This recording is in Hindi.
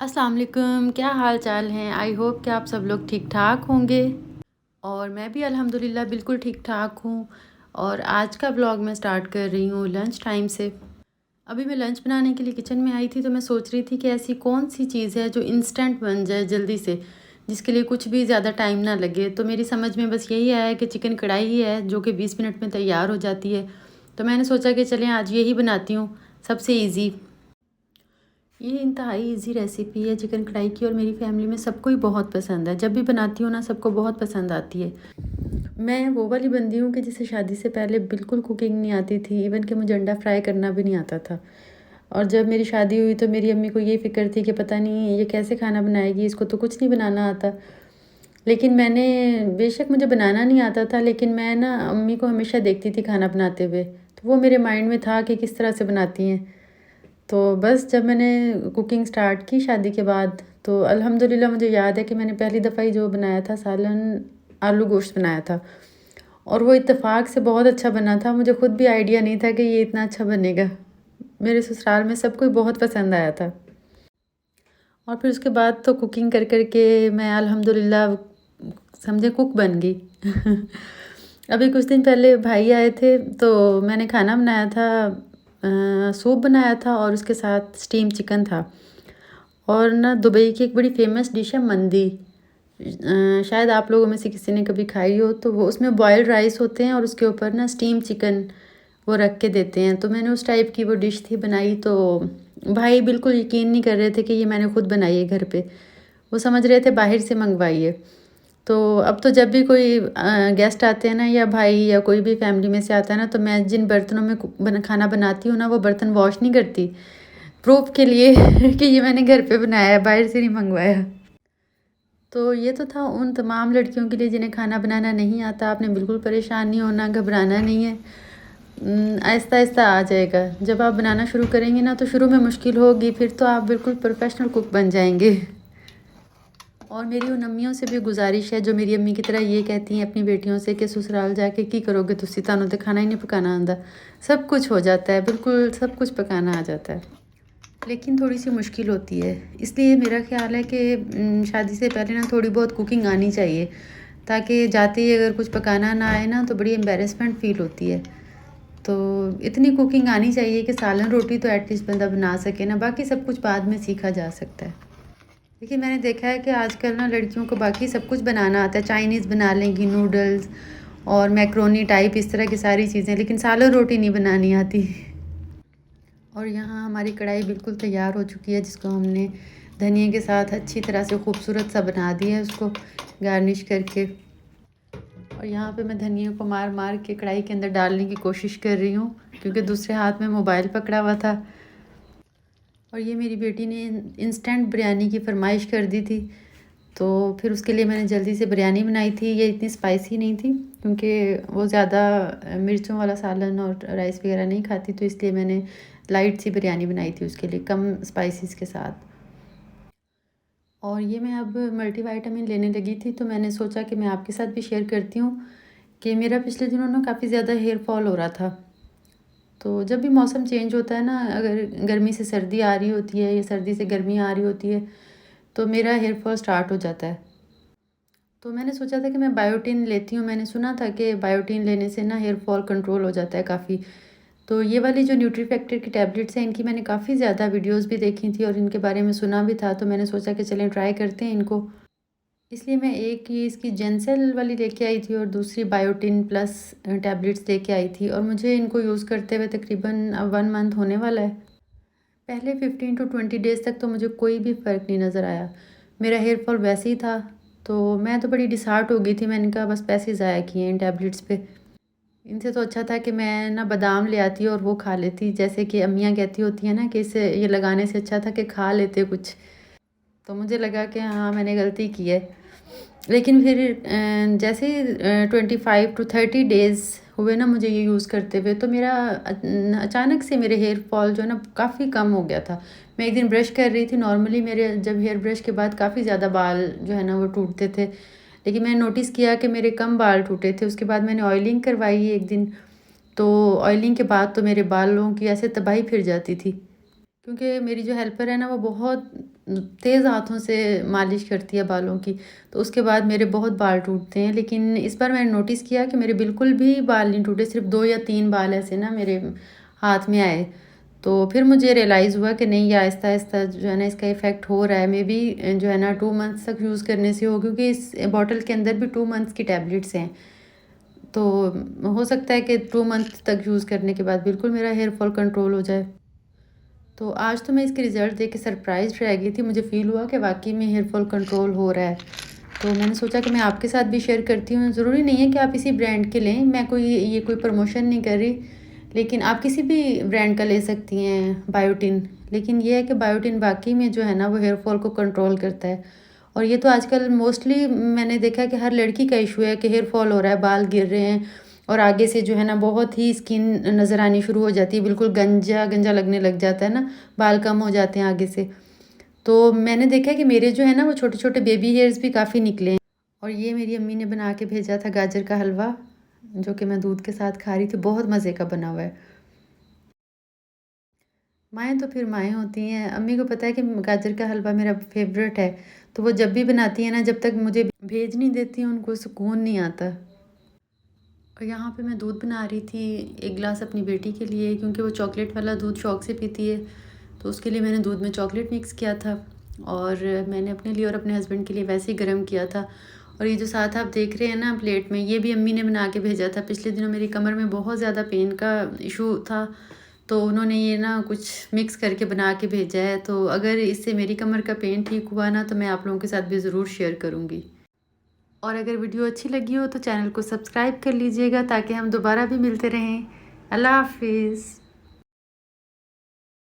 अस्सलाम वालेकुम, क्या हाल चाल हैं। आई होप कि आप सब लोग ठीक ठाक होंगे और मैं भी अल्हम्दुलिल्लाह बिल्कुल ठीक ठाक हूँ। और आज का व्लॉग मैं स्टार्ट कर रही हूँ लंच टाइम से। अभी मैं लंच बनाने के लिए किचन में आई थी तो मैं सोच रही थी कि ऐसी कौन सी चीज़ है जो इंस्टेंट बन जाए जल्दी से, जिसके लिए कुछ भी ज़्यादा टाइम ना लगे। तो मेरी समझ में बस यही आया कि चिकन कढ़ाई ही है जो कि 20 मिनट में तैयार हो जाती है। तो मैंने सोचा कि चलें आज यही बनाती हूँ, सबसे ईज़ी। ये इंतहाई इजी रेसिपी है चिकन कढ़ाई की और मेरी फैमिली में सबको ही बहुत पसंद है। जब भी बनाती हूँ ना सबको बहुत पसंद आती है। मैं वो वाली बंदी हूँ कि जिसे शादी से पहले बिल्कुल कुकिंग नहीं आती थी, इवन कि मुझे अंडा फ्राई करना भी नहीं आता था। और जब मेरी शादी हुई तो मेरी अम्मी को ये फ़िक्र थी कि पता नहीं ये कैसे खाना बनाएगी, इसको तो कुछ नहीं बनाना आता। लेकिन मैंने, बेशक मुझे बनाना नहीं आता था, लेकिन मैं ना अम्मी को हमेशा देखती थी खाना बनाते हुए, तो वो मेरे माइंड में था कि किस तरह से बनाती हैं। तो बस जब मैंने कुकिंग स्टार्ट की शादी के बाद, तो अल्हम्दुलिल्लाह मुझे याद है कि मैंने पहली दफ़ा ही जो बनाया था सालन आलू गोश्त बनाया था और वो इत्तेफाक से बहुत अच्छा बना था। मुझे खुद भी आइडिया नहीं था कि ये इतना अच्छा बनेगा। मेरे ससुराल में सबको ही बहुत पसंद आया था। और फिर उसके बाद तो कुकिंग कर कर के मैं अल्हम्दुलिल्लाह समझे कुक बन गई। अभी कुछ दिन पहले भाई आए थे तो मैंने खाना बनाया था, सूप बनाया था और उसके साथ स्टीम चिकन था। और ना दुबई की एक बड़ी फ़ेमस डिश है मंदी। शायद आप लोगों में से किसी ने कभी खाई हो। तो वो उसमें बॉयल्ड राइस होते हैं और उसके ऊपर ना स्टीम चिकन वो रख के देते हैं। तो मैंने उस टाइप की वो डिश थी बनाई। तो भाई बिल्कुल यकीन नहीं कर रहे थे कि ये मैंने खुद बनाई है घर पे। वो समझ रहे थे बाहर से मंगवाई है। तो अब तो जब भी कोई गेस्ट आते हैं ना या भाई या कोई भी फैमिली में से आता है ना, तो मैं जिन बर्तनों में खाना बनाती हूँ ना वो बर्तन वॉश नहीं करती, प्रूफ के लिए कि ये मैंने घर पे बनाया है, बाहर से नहीं मंगवाया। तो ये तो था उन तमाम लड़कियों के लिए जिन्हें खाना बनाना नहीं आता। आपने बिल्कुल परेशान नहीं होना, घबराना नहीं है। आहिस्ता आहिस्ता आ जाएगा। जब आप बनाना शुरू करेंगे ना तो शुरू में मुश्किल होगी, फिर तो आप बिल्कुल प्रोफेशनल कुक बन जाएंगे। और मेरी उन अम्मियों से भी गुजारिश है जो मेरी अम्मी की तरह ये कहती हैं अपनी बेटियों से कि ससुराल जाके की करोगे, तुसी तानू तो खाना ही नहीं पकाना आंदा। सब कुछ हो जाता है, बिल्कुल सब कुछ पकाना आ जाता है, लेकिन थोड़ी सी मुश्किल होती है। इसलिए मेरा ख्याल है कि शादी से पहले ना थोड़ी बहुत कुकिंग आनी चाहिए, ताकि जाते ही अगर कुछ पकाना ना आए ना तो बड़ी एम्बेरसमेंट फ़ील होती है। तो इतनी कुकिंग आनी चाहिए कि सालन रोटी तो एटलीस्ट बंदा बना सके ना, बाकी सब कुछ बाद में सीखा जा सकता है। देखिए मैंने देखा है कि आजकल ना लड़कियों को बाकी सब कुछ बनाना आता है। चाइनीज़ बना लेंगी, नूडल्स और मैक्रोनी टाइप इस तरह की सारी चीज़ें, लेकिन सालन रोटी नहीं बनानी आती। और यहाँ हमारी कढ़ाई बिल्कुल तैयार हो चुकी है, जिसको हमने धनिया के साथ अच्छी तरह से खूबसूरत सा बना दिया है उसको गार्निश करके। और यहाँ पे मैं धनिया को मार मार के कढ़ाई के अंदर डालने की कोशिश कर रही हूँ, क्योंकि दूसरे हाथ में मोबाइल पकड़ा हुआ था। और ये मेरी बेटी ने इंस्टेंट बिरयानी की फरमाइश कर दी थी, तो फिर उसके लिए मैंने जल्दी से बिरयानी बनाई थी। ये इतनी स्पाइसी नहीं थी क्योंकि वो ज़्यादा मिर्चों वाला सालन और राइस वगैरह नहीं खाती, तो इसलिए मैंने लाइट सी बिरयानी बनाई थी उसके लिए, कम स्पाइसेस के साथ। और ये मैं अब मल्टीविटामिन लेने लगी थी, तो मैंने सोचा कि मैं आपके साथ भी शेयर करती हूँ कि मेरा पिछले दिनों ना काफ़ी ज़्यादा हेयर फॉल हो रहा था। तो जब भी मौसम चेंज होता है ना, अगर गर्मी से सर्दी आ रही होती है या सर्दी से गर्मी आ रही होती है, तो मेरा हेयर फॉल स्टार्ट हो जाता है। तो मैंने सोचा था कि मैं बायोटिन लेती हूँ। मैंने सुना था कि बायोटिन लेने से ना हेयर फॉल कंट्रोल हो जाता है काफ़ी। तो ये वाली जो न्यूट्री फैक्टर की टैबलेट्स हैं, इनकी मैंने काफ़ी ज़्यादा वीडियोस भी देखी थी और इनके बारे में सुना भी था, तो मैंने सोचा कि चलें ट्राई करते हैं इनको। इसलिए मैं एक ये इसकी जेंसेल वाली लेके आई थी और दूसरी बायोटिन प्लस टैबलेट्स लेके आई थी, और मुझे इनको यूज़ करते हुए तकरीबन अब 1 मंथ होने वाला है। पहले 15 टू 20 डेज़ तक तो मुझे कोई भी फ़र्क नहीं नज़र आया। मेरा हेयर फॉल वैसे ही था, तो मैं तो बड़ी डिसहार्ट हो गई थी। मैंने कहा बस पैसे ज़ाया किए इन टैबलेट्स पे। इनसे तो अच्छा था कि मैं ना बादाम ले आती और वो खा लेती, जैसे कि अम्मियाँ कहती होती हैं ना कि इसे ये लगाने से अच्छा था कि खा लेते कुछ। तो मुझे लगा कि हाँ मैंने गलती की है। लेकिन फिर जैसे ही 25 टू 30 डेज़ हुए ना मुझे ये यूज़ करते हुए, तो मेरा अचानक से मेरे हेयर फॉल जो है ना काफ़ी कम हो गया था। मैं एक दिन ब्रश कर रही थी, नॉर्मली मेरे जब हेयर ब्रश के बाद काफ़ी ज़्यादा बाल जो है ना वो टूटते थे, लेकिन मैंने नोटिस किया कि मेरे कम बाल टूटे थे। उसके बाद मैंने ऑयलिंग करवाई एक दिन, तो ऑयलिंग के बाद तो मेरे बालों की ऐसे तबाही फिर जाती थी, क्योंकि मेरी जो हेल्पर है ना वो बहुत तेज़ हाथों से मालिश करती है बालों की, तो उसके बाद मेरे बहुत बाल टूटते हैं। लेकिन इस बार मैंने नोटिस किया कि मेरे बिल्कुल भी बाल नहीं टूटे, सिर्फ़ 2 या 3 बाल ऐसे ना मेरे हाथ में आए। तो फिर मुझे रियलाइज़ हुआ कि नहीं, ये आहिस्ता-आहिस्ता जो है ना इसका इफ़ेक्ट हो रहा है। मेबी जो है ना 2 मंथ्स तक यूज़ करने से हो, क्योंकि इस बॉटल के अंदर भी 2 मंथ्स की टैबलेट्स हैं। तो हो सकता है कि 2 मंथ तक यूज़ करने के बाद बिल्कुल मेरा हेयर फॉल कंट्रोल हो जाए। तो आज तो मैं इसके रिज़ल्ट देख के सरप्राइज़ रह गई थी। मुझे फ़ील हुआ कि वाक़ई में हेयर फॉल कंट्रोल हो रहा है। तो मैंने सोचा कि मैं आपके साथ भी शेयर करती हूँ। ज़रूरी नहीं है कि आप इसी ब्रांड के लें, मैं कोई प्रमोशन नहीं कर रही, लेकिन आप किसी भी ब्रांड का ले सकती हैं बायोटिन। लेकिन ये है कि बायोटिन वाक़ई में जो है ना वो हेयर फॉल को कंट्रोल करता है। और ये तो आजकल मोस्टली मैंने देखा है कि हर लड़की का इशू है कि हेयर फॉल हो रहा है, बाल गिर रहे हैं और आगे से जो है ना बहुत ही स्किन नज़र आनी शुरू हो जाती है, बिल्कुल गंजा-गंजा लगने लग जाता है ना, बाल कम हो जाते हैं आगे से। तो मैंने देखा है कि मेरे जो है ना वो छोटे-छोटे बेबी हेयर्स भी काफ़ी निकले हैं। और ये मेरी अम्मी ने बना के भेजा था गाजर का हलवा, जो कि मैं दूध के साथ खा रही थी, बहुत मज़े का बना हुआ है। माएँ तो फिर माएँ होती हैं, अम्मी को पता है कि गाजर का हलवा मेरा फ़ेवरेट है, तो वो जब भी बनाती हैं ना, जब तक मुझे भेज नहीं देती हैं, उनको सुकून नहीं आता। और यहाँ पे मैं दूध बना रही थी 1 ग्लास अपनी बेटी के लिए, क्योंकि वो चॉकलेट वाला दूध शौक़ से पीती है, तो उसके लिए मैंने दूध में चॉकलेट मिक्स किया था। और मैंने अपने लिए और अपने हस्बैंड के लिए वैसे ही गर्म किया था। और ये जो साथ आप देख रहे हैं ना प्लेट में, ये भी अम्मी ने बना के भेजा था। पिछले दिनों मेरी कमर में बहुत ज़्यादा पेन का इशू था, तो उन्होंने ये ना कुछ मिक्स करके बना के भेजा है। तो अगर इससे मेरी कमर का पेन ठीक हुआ ना, तो मैं आप लोगों के साथ भी ज़रूर शेयर करूँगी। और अगर वीडियो अच्छी लगी हो तो चैनल को सब्सक्राइब कर लीजिएगा, ताकि हम दोबारा भी मिलते रहें। अल्लाह हाफ़िज़।